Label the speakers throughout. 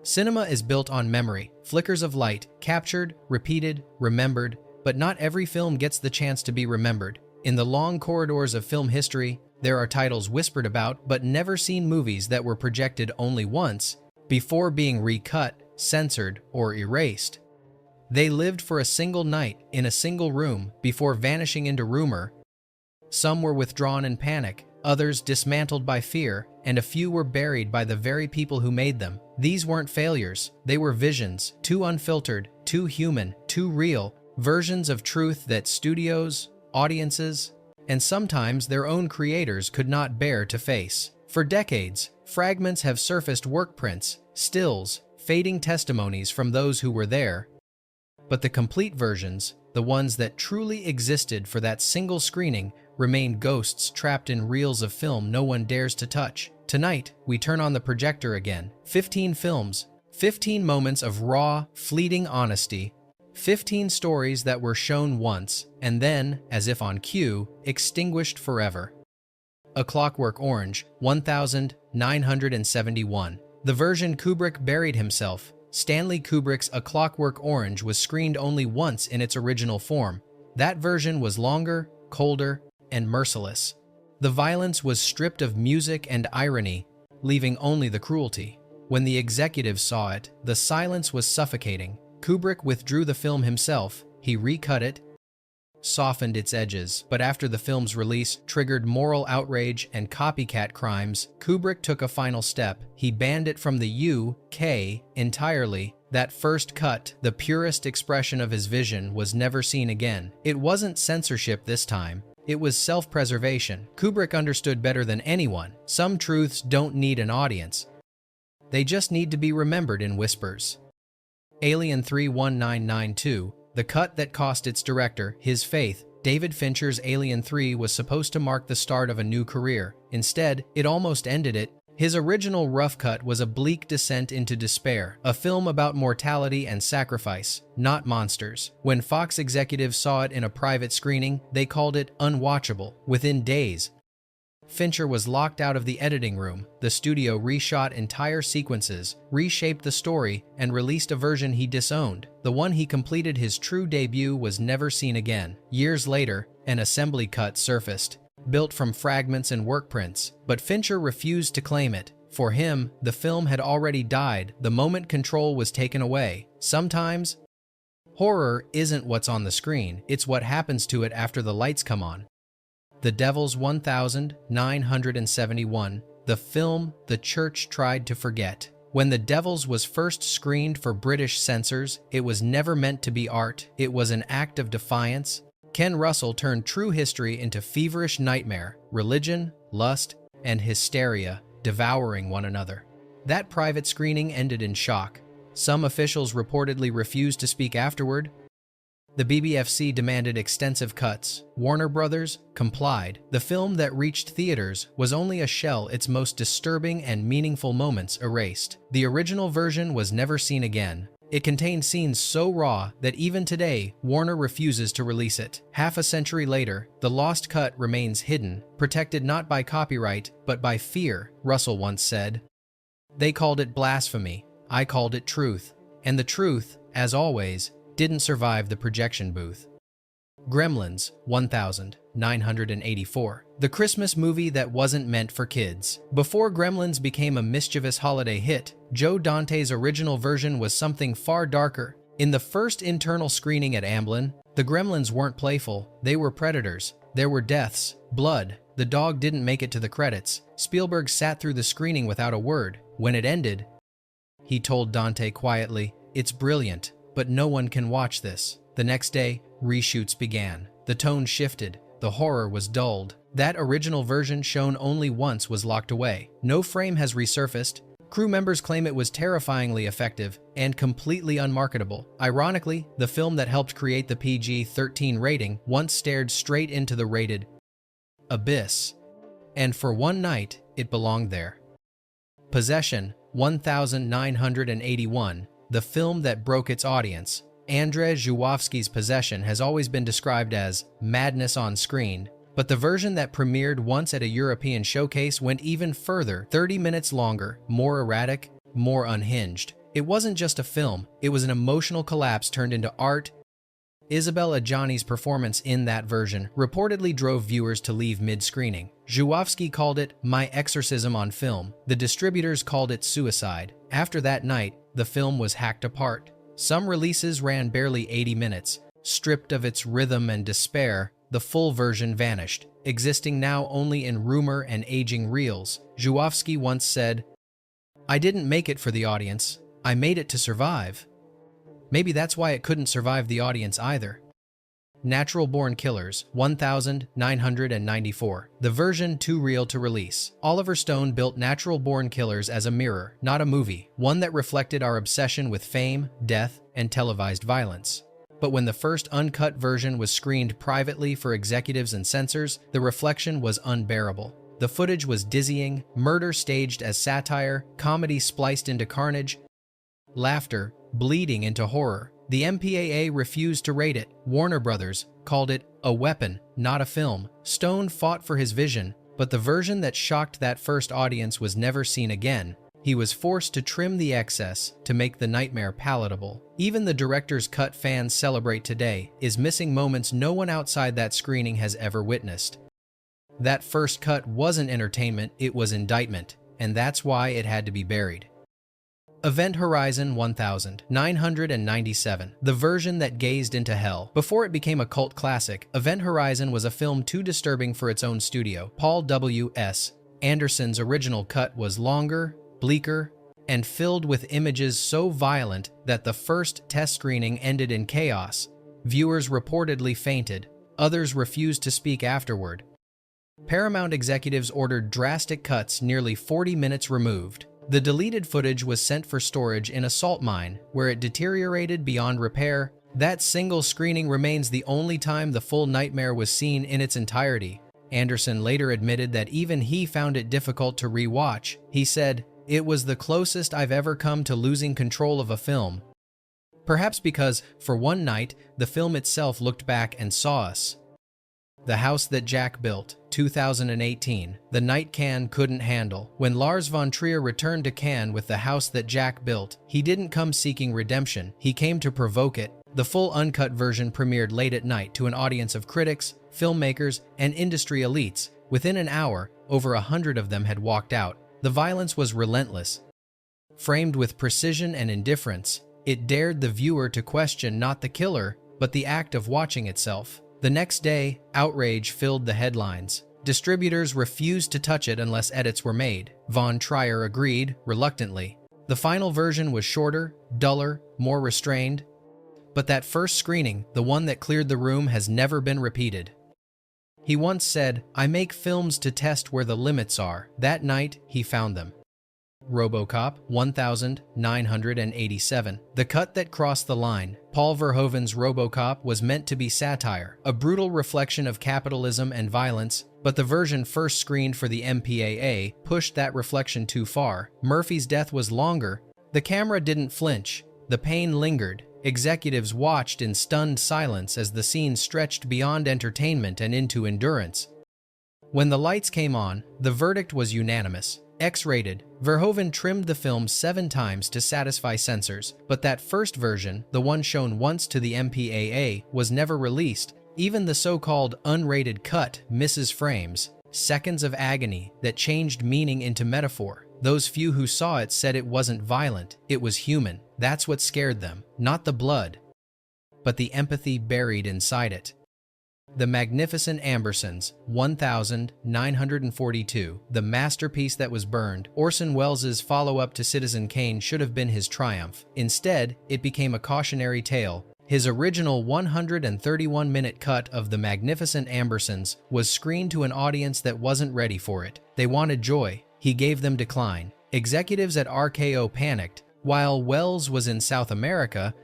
Speaker 1: Cinema is built on memory, flickers of light, captured, repeated, remembered, but not every film gets the chance to be remembered. In the long corridors of film history, there are titles whispered about but never seen, movies that were projected only once before being recut, censored, or erased. They lived for a single night in a single room before vanishing into rumor. Some were withdrawn in panic, others dismantled by fear, and a few were buried by the very people who made them. These weren't failures, they were visions, too unfiltered, too human, too real, versions of truth that studios, audiences, and sometimes their own creators could not bear to face. For decades, fragments have surfaced, work prints, stills, fading testimonies from those who were there. But the complete versions, the ones that truly existed for that single screening, remain ghosts trapped in reels of film no one dares to touch. Tonight, we turn on the projector again. 15 films, 15 moments of raw, fleeting honesty, 15 stories that were shown once and then, as if on cue, extinguished forever. A Clockwork Orange, 1971. The version Kubrick buried himself. Stanley Kubrick's A Clockwork Orange was screened only once in its original form. That version was longer, colder, and merciless. The violence was stripped of music and irony, leaving only the cruelty. When the executives saw it, the silence was suffocating. Kubrick withdrew the film himself. He recut it, softened its edges, but after the film's release triggered moral outrage and copycat crimes, Kubrick took a final step. He banned it from the UK entirely. That first cut, the purest expression of his vision, was never seen again. It wasn't censorship this time. It was self-preservation. Kubrick understood better than anyone. Some truths don't need an audience. They just need to be remembered in whispers. Alien 3-1992, the cut that cost its director his faith. David Fincher's Alien 3 was supposed to mark the start of a new career. Instead, it almost ended it. His original rough cut was a bleak descent into despair, a film about mortality and sacrifice, not monsters. When Fox executives saw it in a private screening, they called it unwatchable. Within days, Fincher was locked out of the editing room. The studio reshot entire sequences, reshaped the story, and released a version he disowned. The one he completed his true debut was never seen again. Years later, an assembly cut surfaced, built from fragments and work prints, but Fincher refused to claim it. For him, the film had already died the moment control was taken away. Sometimes, horror isn't what's on the screen, it's what happens to it after the lights come on. The Devil's 1971, the film the church tried to forget. When The Devils was first screened for British censors, it was never meant to be art. It was an act of defiance. Ken Russell turned true history into feverish nightmare, religion, lust, and hysteria devouring one another. That private screening ended in shock. Some officials reportedly refused to speak afterward. The BBFC demanded extensive cuts. Warner Brothers complied. The film that reached theaters was only a shell, its most disturbing and meaningful moments erased. The original version was never seen again. It contained scenes so raw that even today, Warner refuses to release it. Half a century later, the lost cut remains hidden, protected not by copyright, but by fear, Russell once said. They called it blasphemy. I called it truth. And the truth, as always, didn't survive the projection booth. Gremlins 1984, the Christmas movie that wasn't meant for kids. Before Gremlins became a mischievous holiday hit, Joe Dante's original version was something far darker. In the first internal screening at Amblin, the Gremlins weren't playful, they were predators. There were deaths, blood, the dog didn't make it to the credits. Spielberg sat through the screening without a word. When it ended, he told Dante quietly, "It's brilliant, but no one can watch this." The next day, reshoots began. The tone shifted. The horror was dulled. That original version, shown only once, was locked away. No frame has resurfaced. Crew members claim it was terrifyingly effective and completely unmarketable. Ironically, the film that helped create the PG-13 rating once stared straight into the rated abyss. And for one night, it belonged there. Possession 1981, the film that broke its audience. Andrzej Żuławski's Possession has always been described as madness on screen, but the version that premiered once at a European showcase went even further, 30 minutes longer, more erratic, more unhinged. It wasn't just a film, it was an emotional collapse turned into art. Isabelle Adjani's performance in that version reportedly drove viewers to leave mid-screening. Żuławski called it "my exorcism on film." The distributors called it suicide. After that night, the film was hacked apart. Some releases ran barely 80 minutes. Stripped of its rhythm and despair, the full version vanished, existing now only in rumor and aging reels. Żuławski once said, "I didn't make it for the audience, I made it to survive." Maybe that's why it couldn't survive the audience either. Natural Born Killers, 1994. The version too real to release. Oliver Stone built Natural Born Killers as a mirror, not a movie, one that reflected our obsession with fame, death, and televised violence. But when the first uncut version was screened privately for executives and censors, the reflection was unbearable. The footage was dizzying, murder staged as satire, comedy spliced into carnage, laughter bleeding into horror. The MPAA refused to rate it. Warner Brothers called it a weapon, not a film. Stone fought for his vision, but the version that shocked that first audience was never seen again. He was forced to trim the excess to make the nightmare palatable. Even the director's cut fans celebrate today is missing moments no one outside that screening has ever witnessed. That first cut wasn't entertainment, it was indictment, and that's why it had to be buried. Event Horizon 1997. The version that gazed into hell. Before it became a cult classic, Event Horizon was a film too disturbing for its own studio. Paul W.S. Anderson's original cut was longer, bleaker, and filled with images so violent that the first test screening ended in chaos. Viewers reportedly fainted. Others refused to speak afterward. Paramount executives ordered drastic cuts nearly 40 minutes removed. The deleted footage was sent for storage in a salt mine, where it deteriorated beyond repair. That single screening remains the only time the full nightmare was seen in its entirety. Anderson later admitted that even he found it difficult to re-watch. He said, "It was the closest I've ever come to losing control of a film." Perhaps because, for one night, the film itself looked back and saw us. The House That Jack Built, 2018. The night Cannes couldn't handle. When Lars von Trier returned to Cannes with The House That Jack Built, he didn't come seeking redemption, he came to provoke it. The full uncut version premiered late at night to an audience of critics, filmmakers, and industry elites. Within an hour, over 100 of them had walked out. The violence was relentless. Framed with precision and indifference, it dared the viewer to question not the killer, but the act of watching itself. The next day, outrage filled the headlines. Distributors refused to touch it unless edits were made. Von Trier agreed, reluctantly. The final version was shorter, duller, more restrained. But that first screening, the one that cleared the room, has never been repeated. He once said, "I make films to test where the limits are." That night, he found them. RoboCop 1987. The cut that crossed the line. Paul Verhoeven's RoboCop was meant to be satire, a brutal reflection of capitalism and violence, but the version first screened for the MPAA pushed that reflection too far. Murphy's death was longer. The camera didn't flinch. The pain lingered. Executives watched in stunned silence as the scene stretched beyond entertainment and into endurance. When the lights came on, the verdict was unanimous. X-rated. Verhoeven trimmed the film 7 times to satisfy censors, but that first version, the one shown once to the MPAA, was never released. Even the so-called unrated cut misses frames, seconds of agony that changed meaning into metaphor. Those few who saw it said it wasn't violent, it was human. That's what scared them, not the blood, but the empathy buried inside it. The Magnificent Ambersons, 1942. The masterpiece that was burned. Orson Welles' follow-up to Citizen Kane should have been his triumph. Instead, it became a cautionary tale. His original 131-minute cut of The Magnificent Ambersons was screened to an audience that wasn't ready for it. They wanted joy. He gave them decline. Executives at RKO panicked. While Welles was in South America,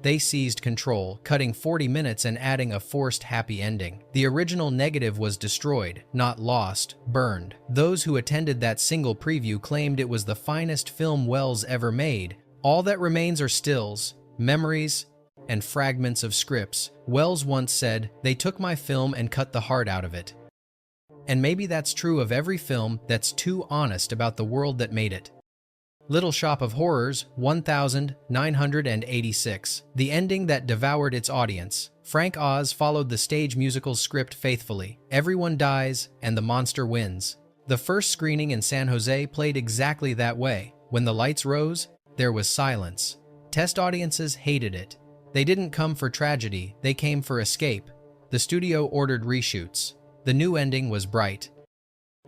Speaker 1: they seized control, cutting 40 minutes and adding a forced happy ending. The original negative was destroyed, not lost, burned. Those who attended that single preview claimed it was the finest film Welles ever made. All that remains are stills, memories, and fragments of scripts. Welles once said, "They took my film and cut the heart out of it." And maybe that's true of every film that's too honest about the world that made it. Little Shop of Horrors, 1986. The ending that devoured its audience. Frank Oz followed the stage musical's script faithfully. Everyone dies, and the monster wins. The first screening in San Jose played exactly that way. When the lights rose, there was silence. Test audiences hated it. They didn't come for tragedy, they came for escape. The studio ordered reshoots. The new ending was bright,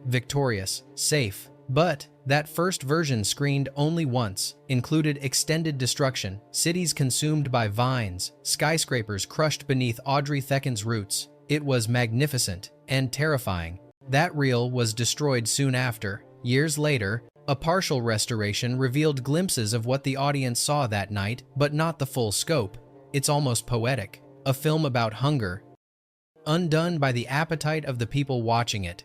Speaker 1: victorious, safe. But that first version screened only once, included extended destruction, cities consumed by vines, skyscrapers crushed beneath Audrey Thecken's roots. It was magnificent and terrifying. That reel was destroyed soon after. Years later, a partial restoration revealed glimpses of what the audience saw that night, but not the full scope. It's almost poetic. A film about hunger, undone by the appetite of the people watching it.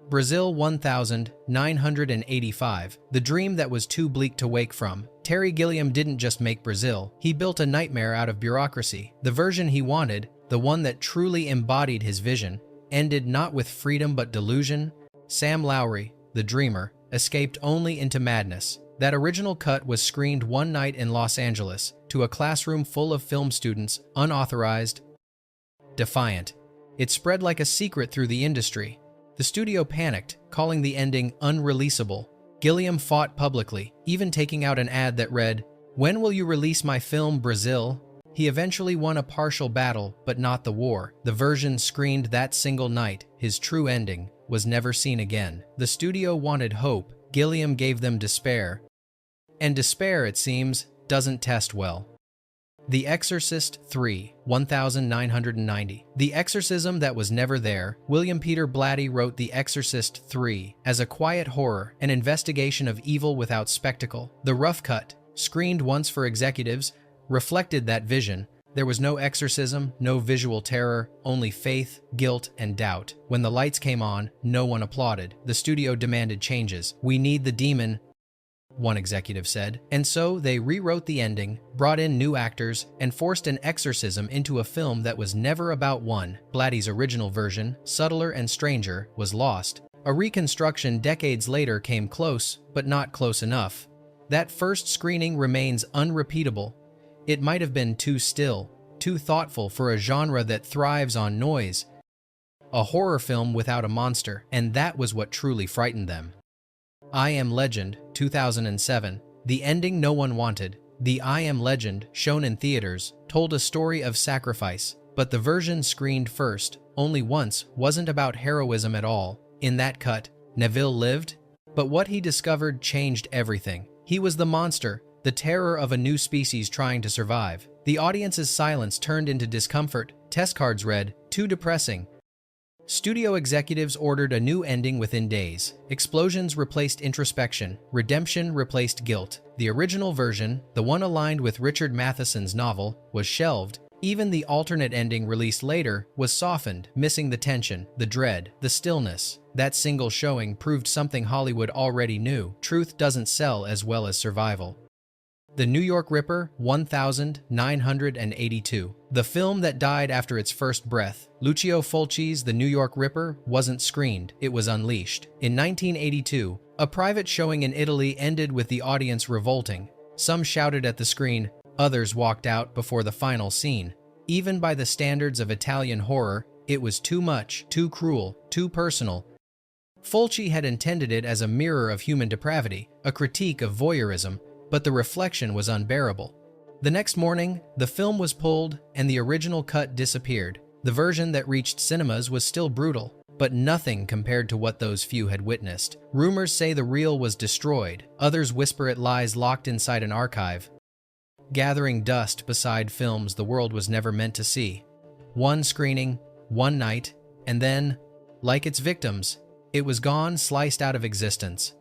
Speaker 1: Brazil 1985. The dream that was too bleak to wake from. Terry Gilliam didn't just make Brazil, he built a nightmare out of bureaucracy. The version he wanted, the one that truly embodied his vision, ended not with freedom but delusion. Sam Lowry, the dreamer, escaped only into madness. That original cut was screened one night in Los Angeles, to a classroom full of film students, unauthorized, defiant. It spread like a secret through the industry. The studio panicked, calling the ending unreleasable. Gilliam fought publicly, even taking out an ad that read, "When will you release my film, Brazil?" He eventually won a partial battle, but not the war. The version screened that single night, his true ending, was never seen again. The studio wanted hope, Gilliam gave them despair. And despair, it seems, doesn't test well. The Exorcist 3, 1990. The exorcism that was never there. William Peter Blatty wrote The Exorcist 3 as a quiet horror, an investigation of evil without spectacle. The rough cut, screened once for executives, reflected that vision. There was no exorcism, no visual terror, only faith, guilt, and doubt. When the lights came on, no one applauded. The studio demanded changes. "We need the demon," one executive said. And so they rewrote the ending, brought in new actors, and forced an exorcism into a film that was never about one. Blatty's original version, subtler and stranger, was lost. A reconstruction decades later came close, but not close enough. That first screening remains unrepeatable. It might have been too still, too thoughtful for a genre that thrives on noise. A horror film without a monster, and that was what truly frightened them. I Am Legend, 2007. The ending no one wanted. The I Am Legend, shown in theaters, told a story of sacrifice, but the version screened first, only once, wasn't about heroism at all. In that cut, Neville lived, but what he discovered changed everything. He was the monster, the terror of a new species trying to survive. The audience's silence turned into discomfort. Test cards read, "Too depressing." Studio executives ordered a new ending within days. Explosions replaced introspection. Redemption replaced guilt. The original version, the one aligned with Richard Matheson's novel, was shelved. Even the alternate ending released later was softened, missing the tension, the dread, the stillness. That single showing proved something Hollywood already knew. Truth doesn't sell as well as survival. The New York Ripper, 1982. The film that died after its first breath. Lucio Fulci's The New York Ripper wasn't screened, it was unleashed. In 1982, a private showing in Italy ended with the audience revolting. Some shouted at the screen, others walked out before the final scene. Even by the standards of Italian horror, it was too much, too cruel, too personal. Fulci had intended it as a mirror of human depravity, a critique of voyeurism, but the reflection was unbearable. The next morning, the film was pulled and the original cut disappeared. The version that reached cinemas was still brutal, but nothing compared to what those few had witnessed. Rumors say the reel was destroyed. Others whisper it lies locked inside an archive, gathering dust beside films the world was never meant to see. One screening, one night, and then, like its victims, it was gone, sliced out of existence.